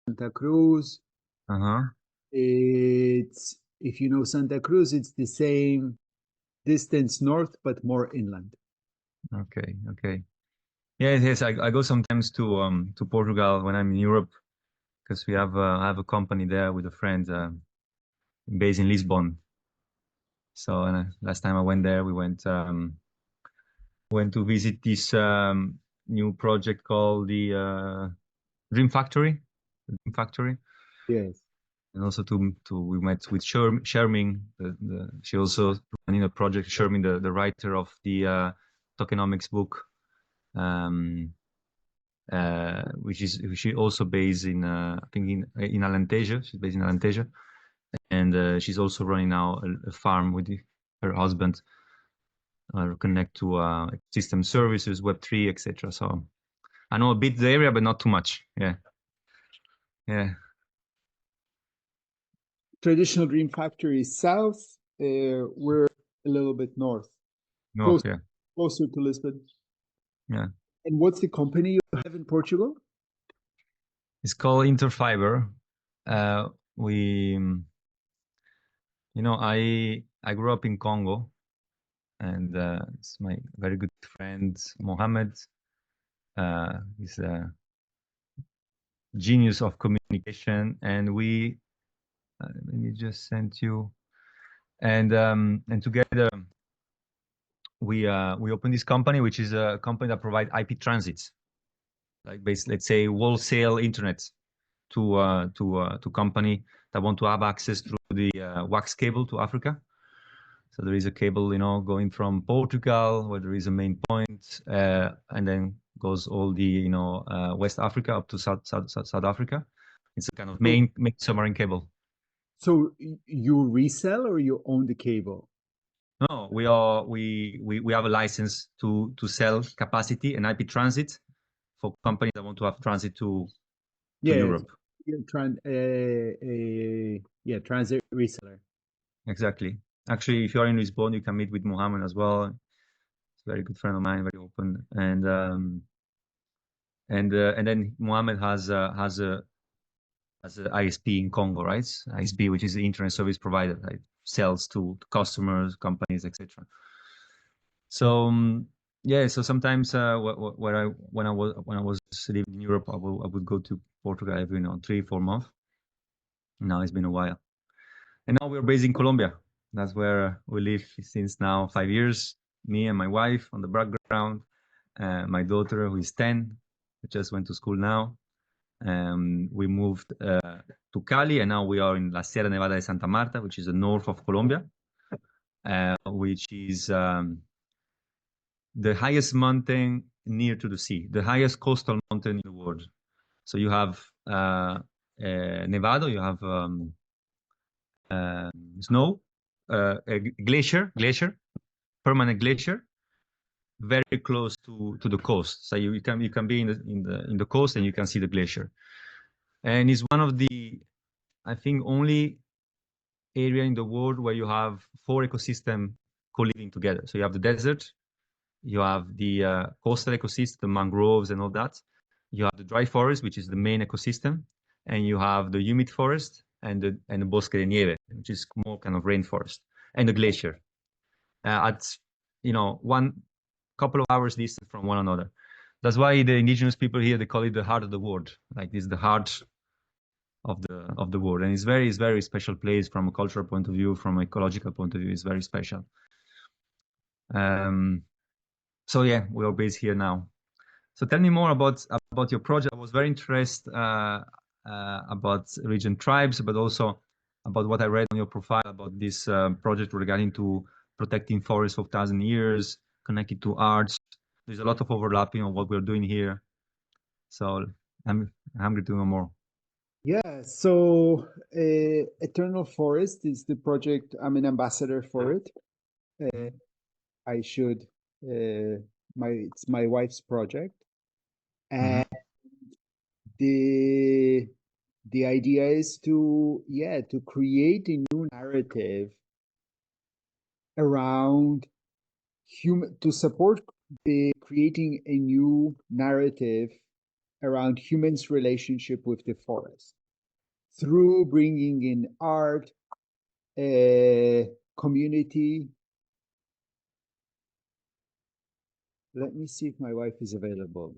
Santa Cruz. Uh-huh. It's, if you know Santa Cruz, it's the same distance north, but more inland. Okay. Okay. Yes, yes. I go sometimes to Portugal when I'm in Europe because we have I have a company there with a friend based in Lisbon. So last time I went there, we went to visit this new project called the Dream Factory, Dream Factory, Yes. and also to we met with Sherming. She also running a project. Sherming, the writer of the tokenomics book, um, which is she also based in I think in Alentejo. She's based in Alentejo, and she's also running now a farm with her husband. Connect to system services, Web3, etc. So I know a bit the area, but not too much. Yeah, yeah. Traditional Dream Factory is south. We're a little bit north, close, North, yeah, closer to Lisbon. yeah. And what's the company you have in Portugal? It's called Interfiber. We, I grew up in Congo, and it's my very good friend Mohammed. He's a genius of communication, and we let me just send you, and together we opened this company, which is a company that provides IP transits, like let's say wholesale internet to company that want to have access through the wax cable to Africa. So there is a cable, going from Portugal, where there is a main point, and then goes all the, West Africa up to South Africa. It's a kind of main submarine cable. So you resell or you own the cable? No, we have a license to sell capacity and IP transit for companies that want to have transit to Yeah, Europe. you're trying transit reseller. Exactly. Actually, if you are in Lisbon, you can meet with Mohammed as well. He's a very good friend of mine, very open, and then Mohammed has a ISP in Congo, right? ISP, which is the internet service provider, right? Sells to customers, companies, etc. So yeah, so sometimes when I was living in Europe, I would go to Portugal every 3-4 months. Now it's been a while, and now we're based in Colombia. That's where we live since now 5 years. Me and my wife on the background, my daughter who is 10, just went to school now. We moved to Cali, and now we are in La Sierra Nevada de Santa Marta, which is the north of Colombia, which is the highest mountain near to the sea, the highest coastal mountain in the world. So you have Nevada, you have snow, a glacier, permanent glacier, very close to the coast. So you can be in the coast and you can see the glacier. And it's one of the, I think, only area in the world where you have 4 ecosystems co-living together. So you have the desert, you have the coastal ecosystem, the mangroves and all that. You have the dry forest, which is the main ecosystem, and you have the humid forest and the bosque de nieve, which is more kind of rainforest, and the glacier. At one couple of hours distance from one another. That's why the indigenous people here, they call it the heart of the world. Like this is the heart of the world, and it's very special place from a cultural point of view, from an ecological point of view. It's very special. So yeah, we are based here now. So tell me more about your project. I was very interested about region tribes, but also about what I read on your profile about this project regarding to protecting forests for 1,000 years, connected to arts. There's a lot of overlapping on what we're doing here. So I'm hungry to know more. Yeah, so Eternal Forest is the project. I'm an ambassador for it. I should. It's my wife's project, and the idea is to create a new narrative around human, to support the creating a new narrative around humans' relationship with the forest through bringing in art, community. Let me see if my wife is available.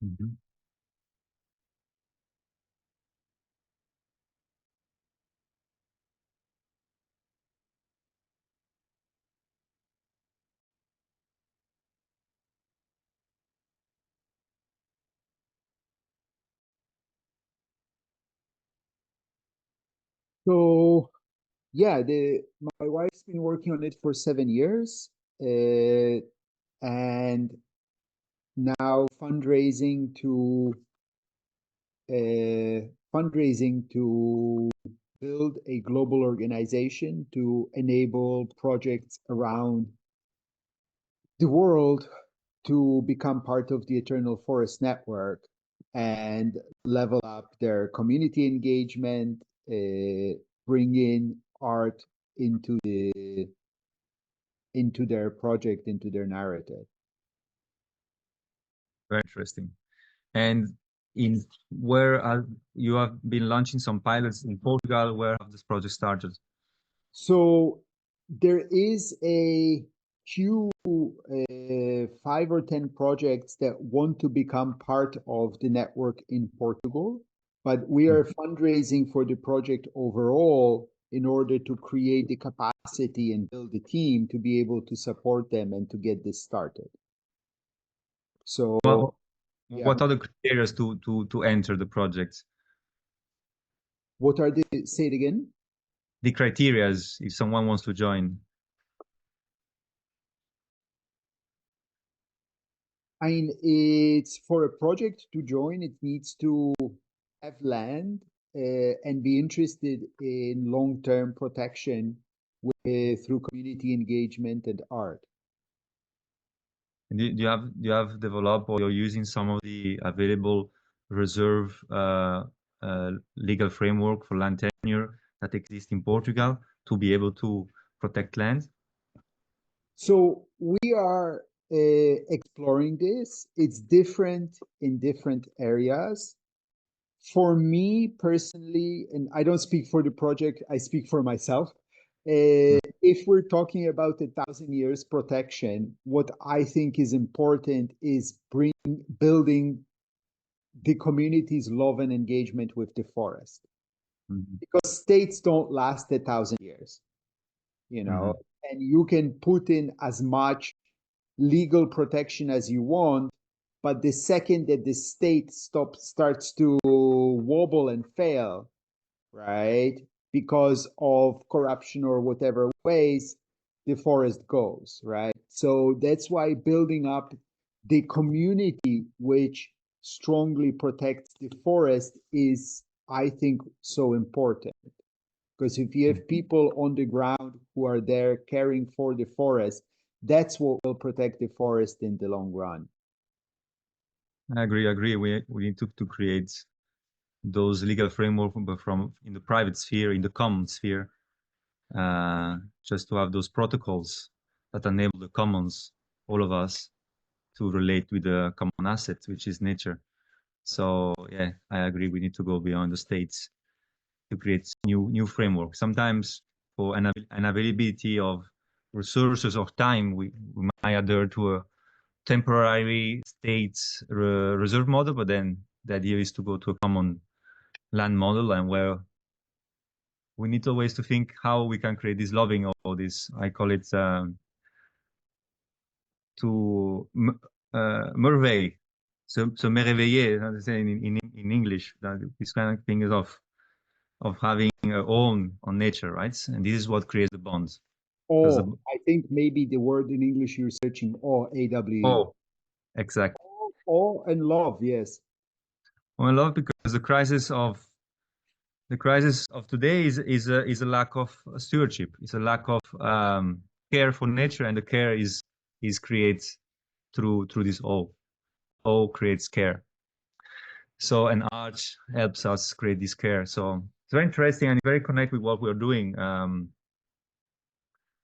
Mhm. So yeah, my wife's been working on it for 7 years, and now fundraising to build a global organization to enable projects around the world to become part of the Eternal Forest Network and level up their community engagement, bring in art into their project, into their narrative. Very interesting. And in where are you have been launching some pilots in Portugal? Where have this project started? So there is a few 5 or 10 projects that want to become part of the network in Portugal, but we are fundraising for the project overall in order to create the capacity and build the team to be able to support them and to get this started. So Well, yeah, what are the criteria to enter the project? what are the, say it again? The criteria if someone wants to join. I mean, it's for a project to join, it needs to have land and be interested in long-term protection through community engagement and art. Do you have developed or you're using some of the available reserve legal framework for land tenure that exists in Portugal to be able to protect land? So we are exploring this. It's different in different areas. For me personally, and I don't speak for the project, I speak for myself. If we're talking about 1,000 years protection, what I think is important is building the community's love and engagement with the forest. Because states don't last 1,000 years, you know, and you can put in as much legal protection as you want, but the second that the state starts to wobble and fail, right, because of corruption or whatever ways, the forest goes, right? So that's why building up the community which strongly protects the forest is, I think, so important. Because if you have people on the ground who are there caring for the forest, that's what will protect the forest in the long run. I agree. We need to create those legal framework from in the private sphere, in the common sphere, just to have those protocols that enable the commons, all of us, to relate with the common asset, which is nature. So yeah, I agree. We need to go beyond the states to create new framework. Sometimes for an availability of resources or time, we might adhere to a temporary states reserve model, but then the idea is to go to a common land model, and where we need always to think how we can create this loving or this, I call it to merveille. So me réveiller, how to say in English, that this kind of thing is of having own on nature, right? And this is what creates the bonds. Because I think maybe the word in English you're searching, AWE. exactly. Awe and love, yes. Well, I love because the crisis of today is a lack of stewardship. It's a lack of care for nature, and the care is created through this awe. Awe creates care. So an art helps us create this care. So it's very interesting and very connected with what we're doing.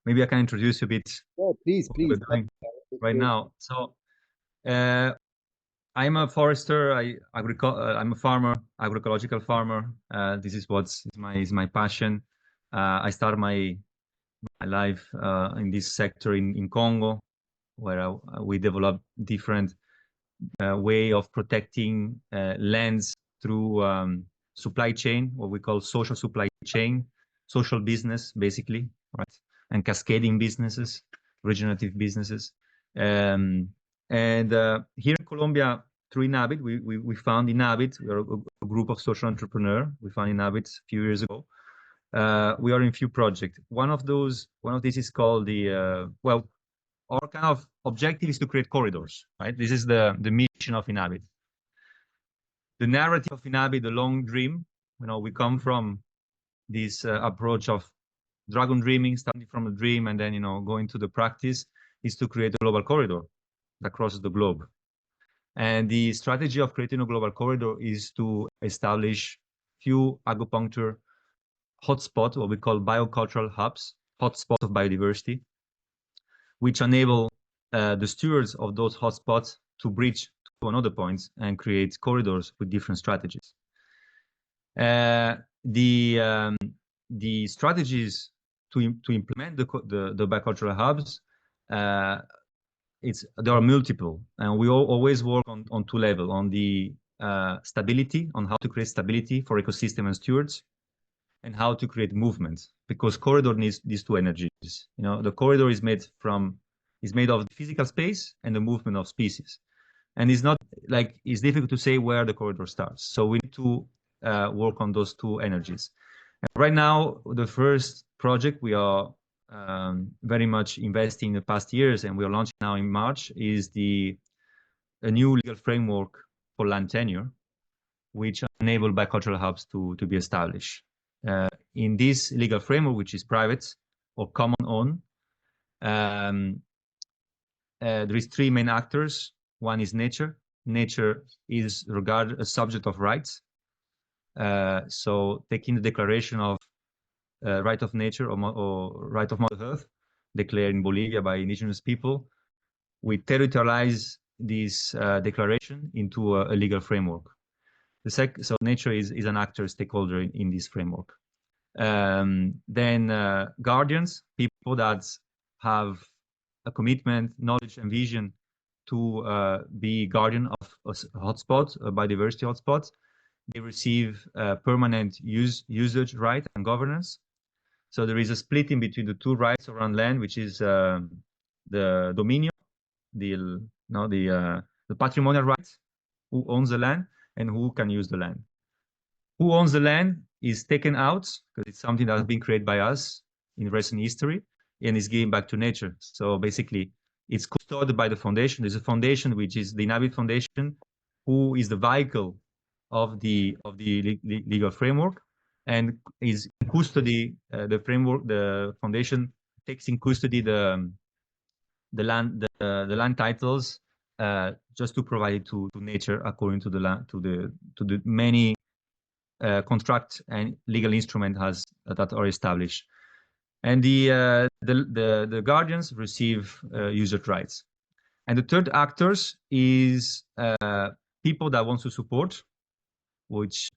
Maybe I can introduce you a bit Oh, please, what please. we're doing right now. So I'm a forester. I'm a farmer, agroecological farmer. This is is my passion. I started my life in this sector in Congo, where we developed different way of protecting lands through supply chain, what we call social supply chain, social business, basically, right? And cascading businesses, regenerative businesses. Um, and here in Colombia, through Inhabit, we found Inhabit. We are a group of social entrepreneurs. We found Inhabit a few years ago. We are in few projects. One of these is called well, our kind of objective is to create corridors, right? This is the mission of Inhabit. The narrative of Inhabit, the long dream, we come from this approach of dragon dreaming, starting from a dream and then, going to the practice, is to create a global corridor that crosses the globe. And the strategy of creating a global corridor is to establish few acupuncture hotspots, what we call biocultural hubs, hotspots of biodiversity, which enable the stewards of those hotspots to bridge to another point and create corridors with different strategies. The strategies to implement the bicultural hubs, there are multiple, and we always work on two levels: on the stability, on how to create stability for ecosystem and stewards, and how to create movement, because corridor needs these two energies. The corridor is made of physical space and the movement of species, and it's difficult to say where the corridor starts. So we need to work on those two energies. And right now, the first project we are very much investing in the past years, and we are launching now in March, is a new legal framework for land tenure, which enable bicultural hubs to be established. In this legal framework, which is private or common owned, there is three main actors. One is nature. Nature is regarded a subject of rights. So taking the Declaration of Right of Nature or Right of Mother Earth, declared in Bolivia by indigenous people, we territorialize this declaration into a legal framework. So nature is an actor, stakeholder in this framework. Then guardians, people that have a commitment, knowledge, and vision to be guardian of a hotspot, a biodiversity hotspot. They receive permanent usage right and governance. So there is a split in between the two rights around land, which is the dominio, the patrimonial rights, who owns the land and who can use the land. Who owns the land is taken out because it's something that has been created by us in recent history and is given back to nature. So basically, it's custodied by the foundation. There's a foundation, which is the Inhabit Foundation, who is the vehicle of the legal framework and is in custody. The framework, the foundation takes in custody the land titles just to provide it to nature according to the land, to the many contract and legal instrument that are established. And the guardians receive user rights. And the third actors is people that want to support, which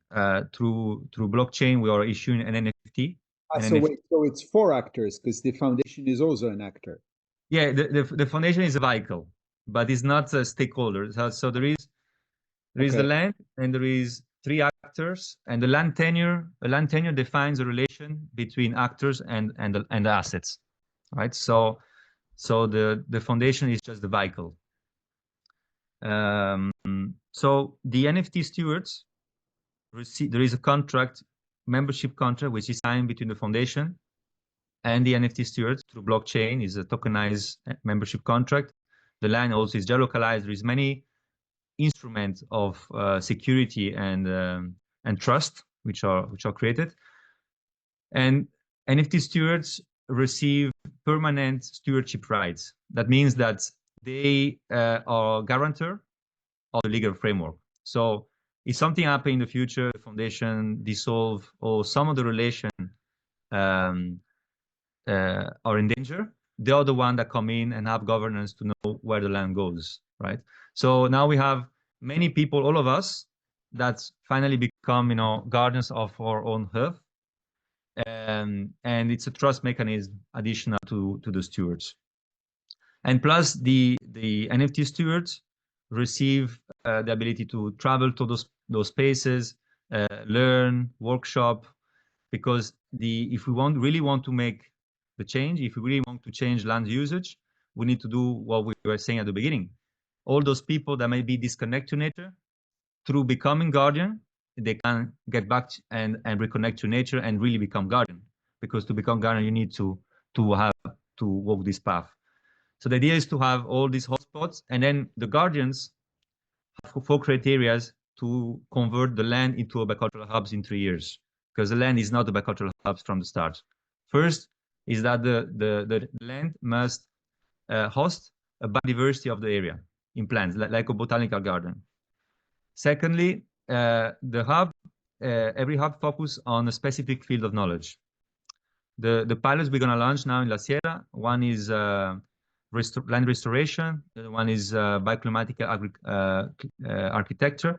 through blockchain we are issuing an NFT. So it's four actors because the foundation is also an actor. Yeah, the foundation is a vehicle, but it's not a stakeholder. So there is the land, and there is three actors, and a land tenure defines a relation between actors and the assets, right? So the foundation is just the vehicle. So the NFT stewards there is a contract, membership contract, which is signed between the foundation and the NFT stewards through blockchain. Is a tokenized membership contract. The land also is geolocalized. There is many instruments of security and trust which are created, and NFT stewards receive permanent stewardship rights. That means that they are guarantor of the legal framework. So if something happens in the future, the foundation dissolve or some of the relation are in danger, they are the one that come in and have governance to know where the land goes, right? So now we have many people, all of us, that finally become, guardians of our own health. And it's a trust mechanism additional to the stewards. And plus the NFT stewards receive the ability to travel to those spaces, learn, workshop, because if we really want to make the change, if we really want to change land usage, we need to do what we were saying at the beginning. All those people that may be disconnected to nature, through becoming guardian, they can get back and reconnect to nature and really become guardian. Because to become guardian, you need to have to walk this path. So the idea is to have all these hotspots, and then the guardians have 4 criteria to convert the land into a biocultural hubs in 3 years, because the land is not a biocultural hubs from the start. First is that the land must host a biodiversity of the area in plants, like a botanical garden. Secondly, every hub focus on a specific field of knowledge. The pilots we're going to launch now in La Sierra, one is land restoration, the other one is bioclimatic architecture,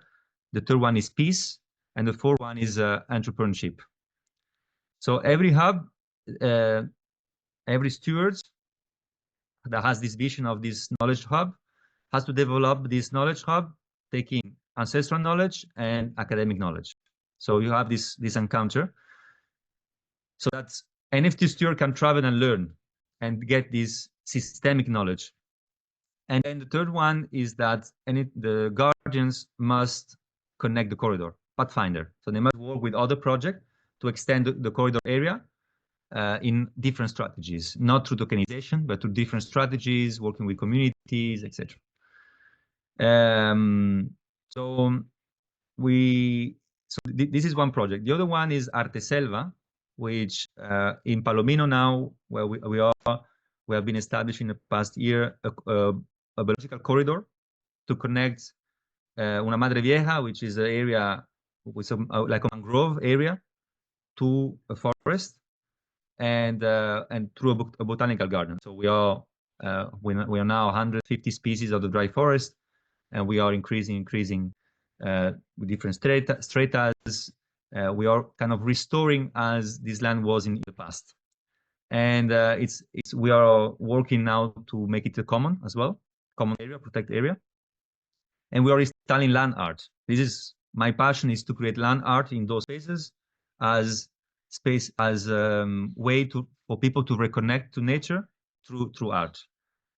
the third one is peace, and the fourth one is entrepreneurship. So every hub, every steward that has this vision of this knowledge hub has to develop this knowledge hub, taking ancestral knowledge and academic knowledge. So you have this encounter, so that NFT steward can travel and learn and get this systemic knowledge. And then the third one is that the guardians must connect the corridor, pathfinder. So they must work with other projects to extend the corridor area in different strategies, not through tokenization, but through different strategies, working with communities, etc. So this is one project. The other one is Arte Selva, which in Palomino now, where we have been established in the past year a biological corridor to connect Una Madre Vieja, which is an area with like a mangrove area, to a forest, and through a botanical garden. So we are now 150 species of the dry forest, and we are increasing with different stratas. We are kind of restoring as this land was in the past, and we are working now to make it a common as well, common area, protect area, and we are installing land art. This is my passion, is to create land art in those spaces as way for people to reconnect to nature through art.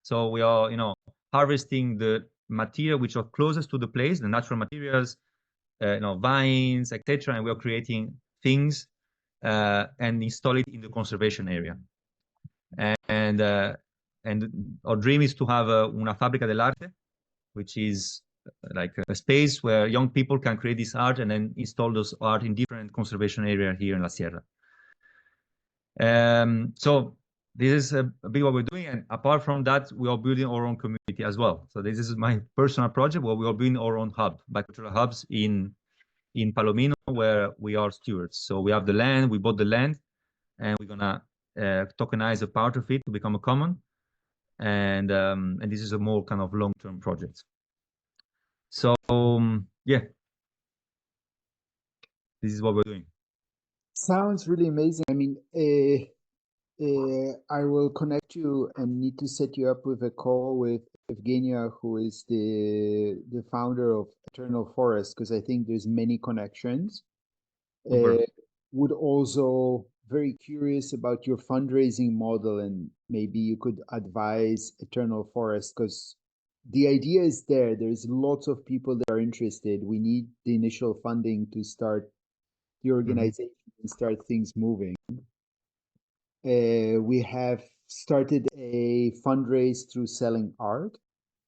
So we are harvesting the material which are closest to the place, the natural materials, vines, etc., and we are creating things and install it in the conservation area. And our dream is to have una fábrica del arte, which is like a space where young people can create this art and then install those art in different conservation area here in La Sierra. So this is a bit what we're doing, and apart from that, we are building our own community as well. So this is my personal project where we are building our own hub, biocultural hubs in Palomino, where we are stewards. So we have the land, we bought the land, and we're gonna tokenize a part of it to become a common, and this is a more kind of long-term project. So yeah, this is what we're doing. Sounds really amazing. I mean, I will connect you and need to set you up with a call with Evgenia, who is the founder of Eternal Forest, because I think there's many connections. Would also very curious about your fundraising model, and maybe you could advise Eternal Forest, because the idea is there. There's lots of people that are interested. We need the initial funding to start the organization and start things moving. We have started a fundraise through selling art.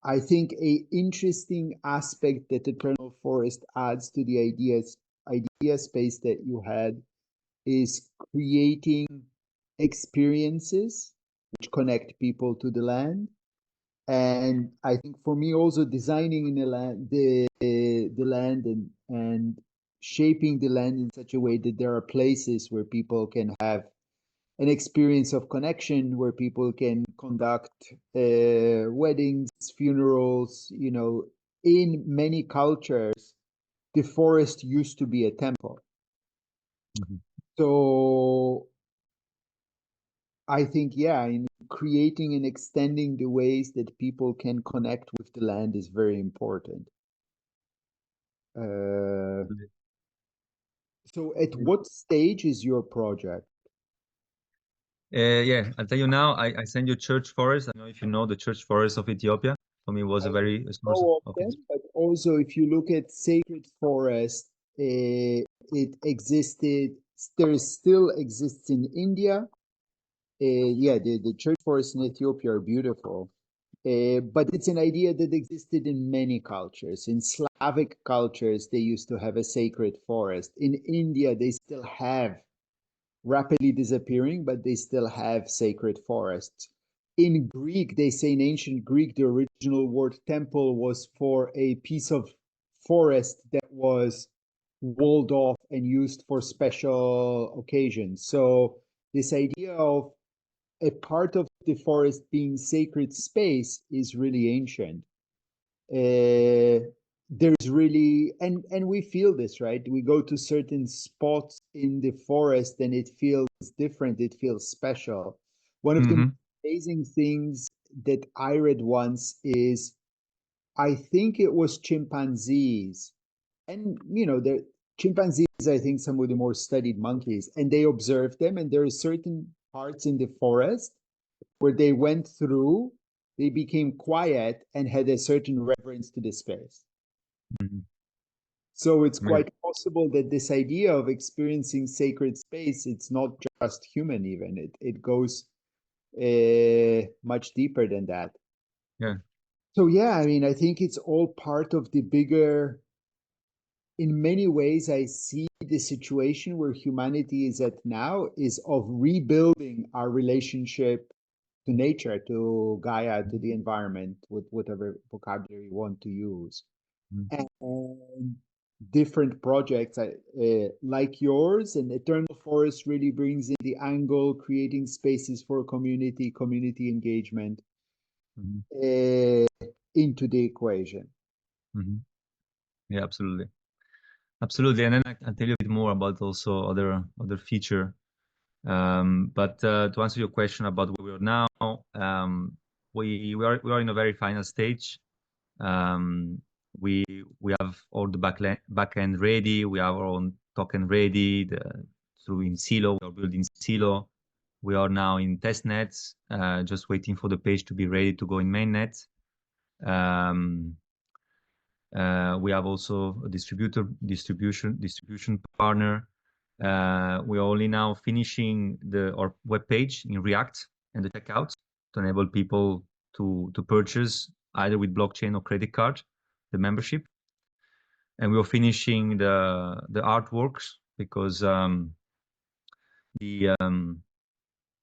I think a interesting aspect that Eternal Forest adds to the idea space that you had is creating experiences which connect people to the land. And I think for me also designing in the land and shaping the land in such a way that there are places where people can have an experience of connection, where people can conduct weddings, funerals, in many cultures, the forest used to be a temple. Mhm. So I think, yeah, in creating and extending the ways that people can connect with the land is very important. So at what stage is your project? Yeah, I'll tell you now. I send you church forest. I don't know if you know the church forest of Ethiopia. For me, it was I a very source know of of them, but also if you look at sacred forest, it existed, there still exists in India. Yeah, the church forests in Ethiopia are beautiful. But it's an idea that existed in many cultures. In Slavic cultures, they used to have a sacred forest. In India, they still have, rapidly disappearing, but they still have sacred forests. In Greek, they say in ancient Greek, the original word temple was for a piece of forest that was walled off and used for special occasions. So, this idea of a part of the forest being sacred space is really ancient. There's really, and we feel this, right? We go to certain spots in the forest and it feels different, it feels special. One of the Mm-hmm. amazing things that I read once is, I think it was chimpanzees, and the chimpanzees, I think, some of the more studied monkeys, and they observed them, and there are certain parts in the forest where they went through, they became quiet and had a certain reverence to the space. Mm-hmm. So it's Amazing. quite possible that this idea of experiencing sacred space, it's not just human even. It goes much deeper than that. Yeah. So yeah, I mean, I think it's all part of the bigger, in many ways, I see the situation where humanity is at now is of rebuilding our relationship to nature, to Gaia, to the environment, with whatever vocabulary you want to use. Mm-hmm. And different projects like yours and Eternal Forest really brings in the angle, creating spaces for community engagement Mm-hmm. into the equation. Mm-hmm. Yeah, absolutely. Absolutely. And then I'll tell you a bit more about also other feature. But to answer your question about where we are now, we are in a very final stage. Um, we we have all the back end ready. We have our own token ready. Through in Silo, we are building Silo. We are now in test nets, just waiting for the page to be ready to go in mainnet. Um, we have also a distribution partner. We are only now finishing our web page in React and the checkout to enable people to purchase either with blockchain or credit card the membership. And we are finishing the artworks because the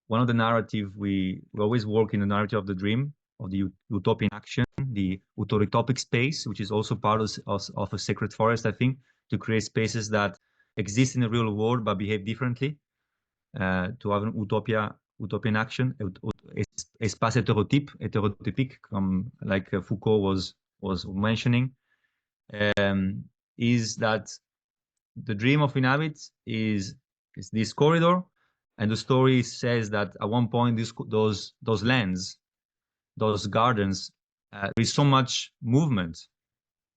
one of the narrative we always work in the narrative of the dream of the utopian action, the utopic space, which is also part of a sacred forest, I think, to create spaces that exist in the real world but behave differently, to have an utopian action, espace hétérotypique, like Foucault was mentioning, is that the dream of Inhabit is this corridor, and the story says that at one point those lands, those gardens, there is so much movement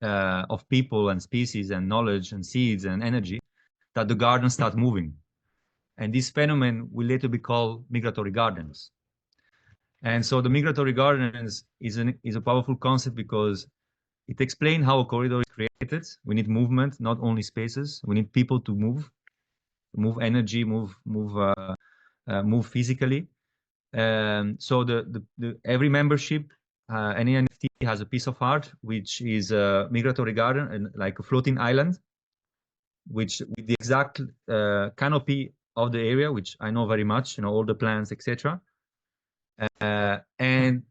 of people and species and knowledge and seeds and energy that the gardens start moving, and this phenomenon will later be called migratory gardens. And so the migratory gardens is a powerful concept because it explains how a corridor is created. We need movement, not only spaces. We need people to move energy, move physically. So every membership, any NFT has a piece of art, which is a migratory garden and like a floating island, which with the exact canopy of the area, which I know very much, all the plants, etc. And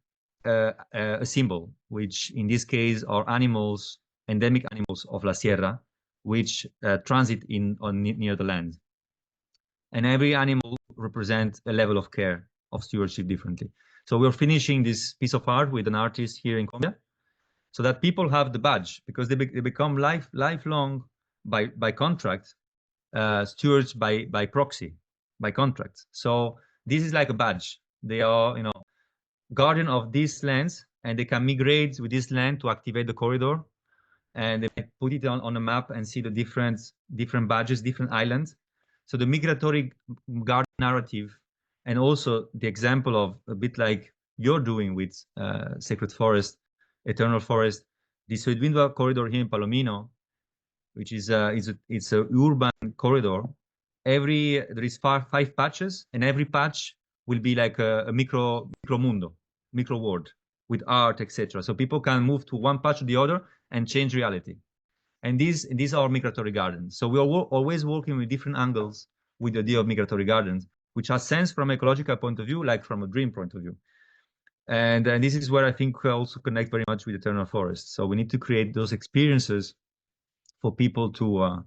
a symbol, which in this case are animals, endemic animals of La Sierra, which transit near the land. And every animal represents a level of care, of stewardship differently. So we're finishing this piece of art with an artist here in Colombia, so that people have the badge, because they become lifelong by contract, stewards by proxy, by contract. So this is like a badge. They are, guardian of these lands, and they can migrate with this land to activate the corridor, and they might put it on a map and see the different badges, different islands. So the migratory guard narrative, and also the example of a bit like you're doing with Sacred Forest, Eternal Forest, the Suedwindwa corridor here in Palomino, which is it's a urban corridor. There is five patches, and every patch will be like a micro mundo, micro world with art, etc. So people can move to one patch to the other and change reality. And these are migratory gardens. So we are always working with different angles with the idea of migratory gardens, which has sense from an ecological point of view, like from a dream point of view. And this is where I think we also connect very much with Eternal Forest. So we need to create those experiences for people to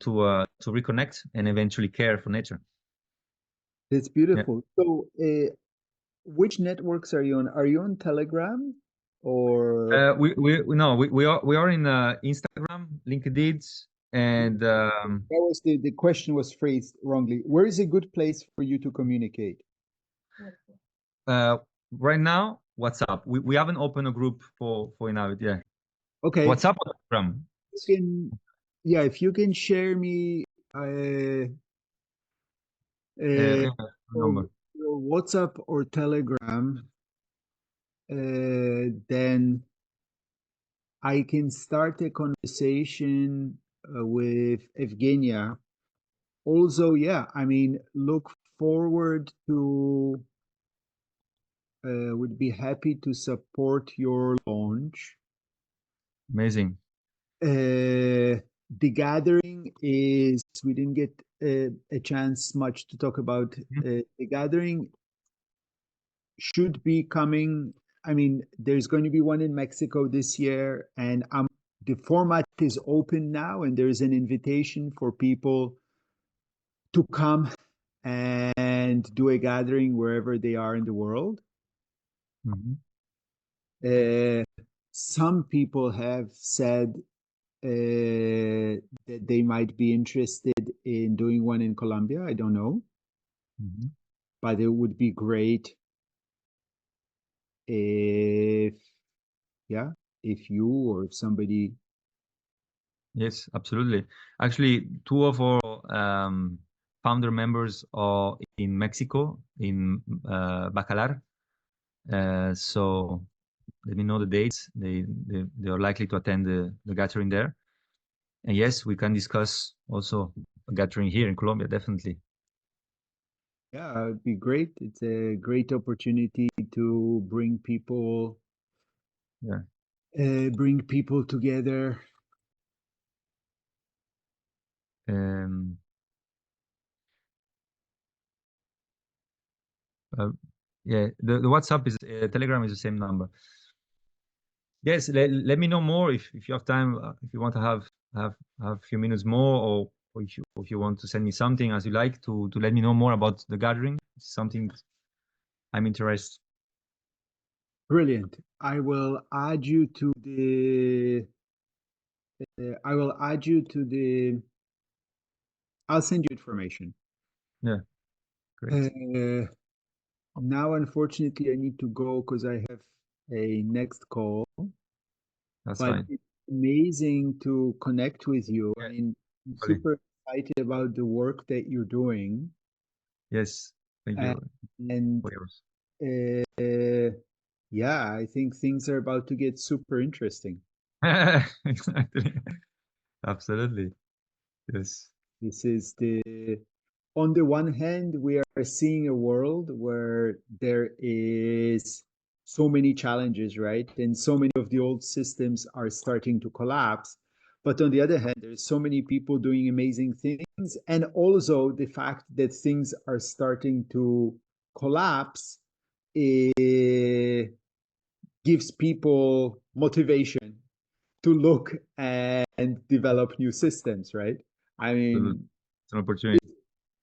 reconnect and eventually care for nature. It's beautiful. Yeah. So, which networks are you on? Are you on Telegram or? We are in Instagram, LinkedIn, and that was the question was phrased wrongly. Where is a good place for you to communicate? Right now, WhatsApp. We haven't opened a group for Inhabit yet. Okay. WhatsApp or Telegram? Yeah, if you can share me number. Your WhatsApp or Telegram, then I can start a conversation with Evgenia. Also, yeah, I mean, look forward to, would be happy to support your launch. Amazing. The gathering is, we didn't get a chance much to talk about. The gathering should be coming. I mean, there's going to be one in Mexico this year, and the format is open now, and there's an invitation for people to come and do a gathering wherever they are in the world. Some people have said that they might be interested in doing one in Colombia. I don't know. But it would be great if you or if somebody. Yes, absolutely. Actually, two of our founder members are in Mexico, in Bacalar. So let me know the dates. They are likely to attend the gathering there. And yes, we can discuss also a gathering here in Colombia, definitely. Yeah, it'd be great. It's a great opportunity to bring people. Yeah. Bring people together. Yeah, the WhatsApp is Telegram is the same number. Yes, let me know more if you have time. If you want to have a few minutes more, or if you want to send me something as you like to let me know more about the gathering. It's something I'm interested. Brilliant. I will add you to the. I'll send you information. Yeah, great. Now, unfortunately, I need to go because I have a next call. That's fine. It's amazing to connect with you. Yeah, I mean, I'm super excited about the work that you're doing. Yes, thank you. And yeah, I think things are about to get super interesting. Exactly. Absolutely. Yes. This is on the one hand, we are seeing a world where there is so many challenges, right? And so many of the old systems are starting to collapse. But on the other hand, there's so many people doing amazing things. And also the fact that things are starting to collapse gives people motivation to look and develop new systems, right? I mean, it's an opportunity.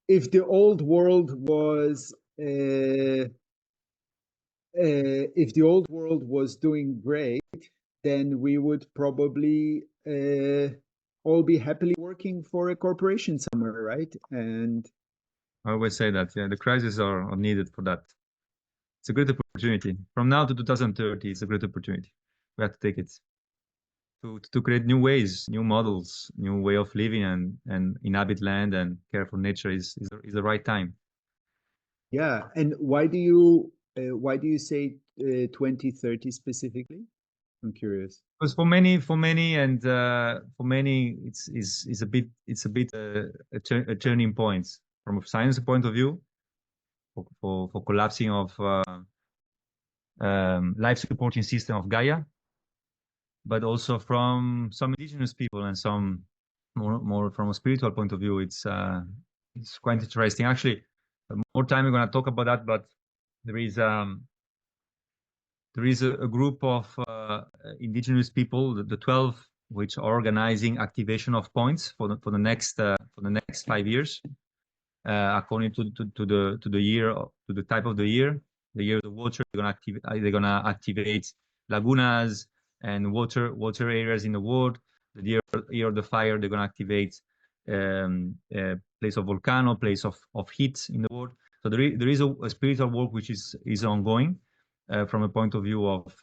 If the old world was if the old world was doing great, then we would probably all be happily working for a corporation somewhere, right? And I always say that, yeah, the crises are needed for that. It's a great opportunity. From now to 2030, it's a great opportunity. We have to take it to create new ways, new models, new way of living, and inhabit land and care for nature is the right time. yeah, and why do you say 2030 specifically? I'm curious. Because for many, it's a bit a turning point from a science point of view for collapsing of life supporting system of Gaia, but also from some indigenous people and some more from a spiritual point of view. It's quite interesting. Actually, more time we're going to talk about that, but there is a group of indigenous people, the 12, which are organizing activation of points for the next 5 years, according to the year, to the type of the year of the water. They're gonna activate lagunas and water areas in the world. The year of the fire, they're gonna activate place of volcano, place of heat in the world. So there is a spiritual work which is ongoing from a point of view of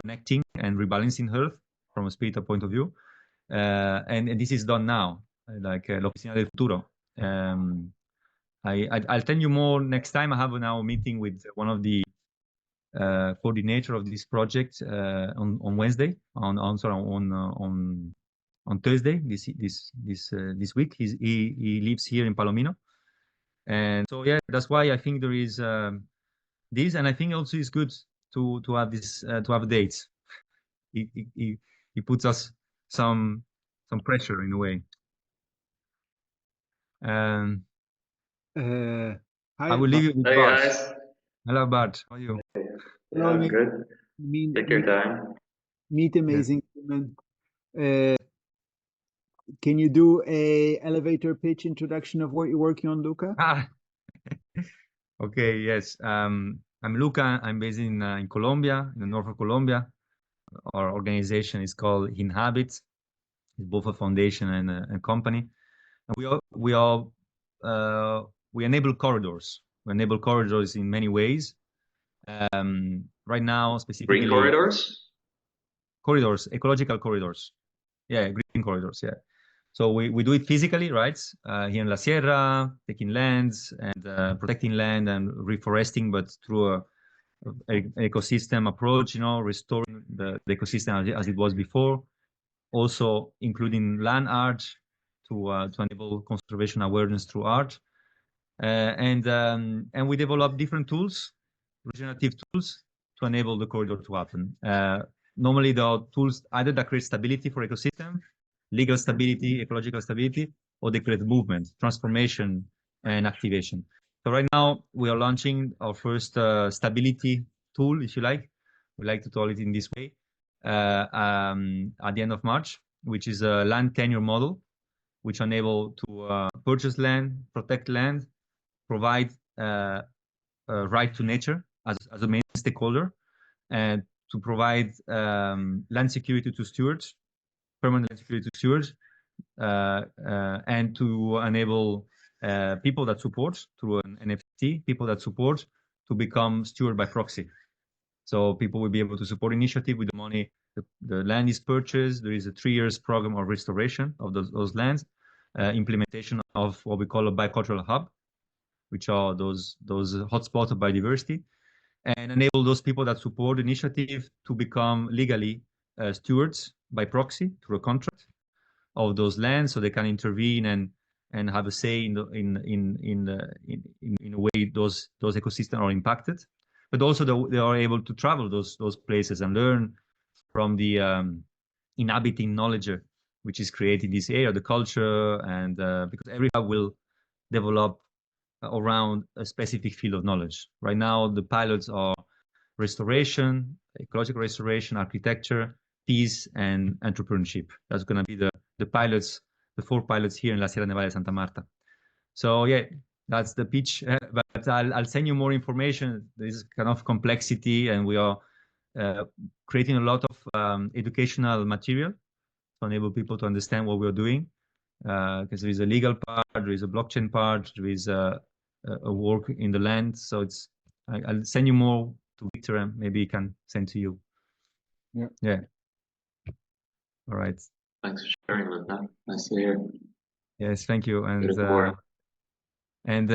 connecting and rebalancing Earth from a spiritual point of view, and this is done now, like l'Oficina del Futuro. I'll tell you more next time. I have now a meeting with one of the coordinator of this project on Wednesday, on Thursday this week. He lives here in Palomino, and so yeah, that's why I think there is this, and I think also it's good to have this to have dates. He puts us some pressure in a way. Hi, I will leave you with Hey Bart. guys. Hello, Bart. How are you? Yeah, I'm good. Take your time. Meet amazing women. Can you do a elevator pitch introduction of what you're working on, Luca? Okay, yes. I'm Luca. I'm based in Colombia, in the north of Colombia. Our organization is called Inhabit. It's both a foundation and a company. And we enable corridors. We enable corridors in many ways. Right now, specifically Green corridors? corridors, ecological corridors. Yeah, green corridors. Yeah. So we do it physically, right? Here in La Sierra, taking lands and protecting land and reforesting, but through an ecosystem approach, restoring the ecosystem as it was before. Also including land art to enable conservation awareness through art. And we develop different tools, regenerative tools, to enable the corridor to happen. Normally, there are tools either that create stability for ecosystem, legal stability, ecological stability, or they create movement, transformation, and activation. So right now, we are launching our first stability tool, if you like. We like to call it in this way, at the end of March, which is a land tenure model, which enable to purchase land, protect land, provide right to nature as a main stakeholder, and to provide land security to stewards, permanent land security to stewards, and to enable people that support through an NFT, people that support to become steward by proxy. So people will be able to support initiative with the money. The land is purchased. There is a 3 years program of restoration of those lands, implementation of what we call a biocultural hub, which are those hotspots of biodiversity, and enable those people that support initiative to become legally stewards by proxy through a contract of those lands, so they can intervene and have a say in a way those ecosystems are impacted, but also they are able to travel those places and learn from the inhabiting knowledge which is created in this area, the culture, and because every hub will develop around a specific field of knowledge. Right now, the pilots are restoration, ecological restoration, architecture, peace, and entrepreneurship. That's going to be the pilots, the 4 pilots here in La Sierra Nevada de Santa Marta. So yeah, that's the pitch. But I'll send you more information. There's kind of complexity, and we are creating a lot of educational material to enable people to understand what we're doing. Because there is a legal part, there is a blockchain part, there is a work in the land. So it's, I'll send you more to Victor, and maybe he can send to you. Yeah. All right. Thanks for sharing, Luca. Nice to hear. Yes, thank you. Beautiful work. And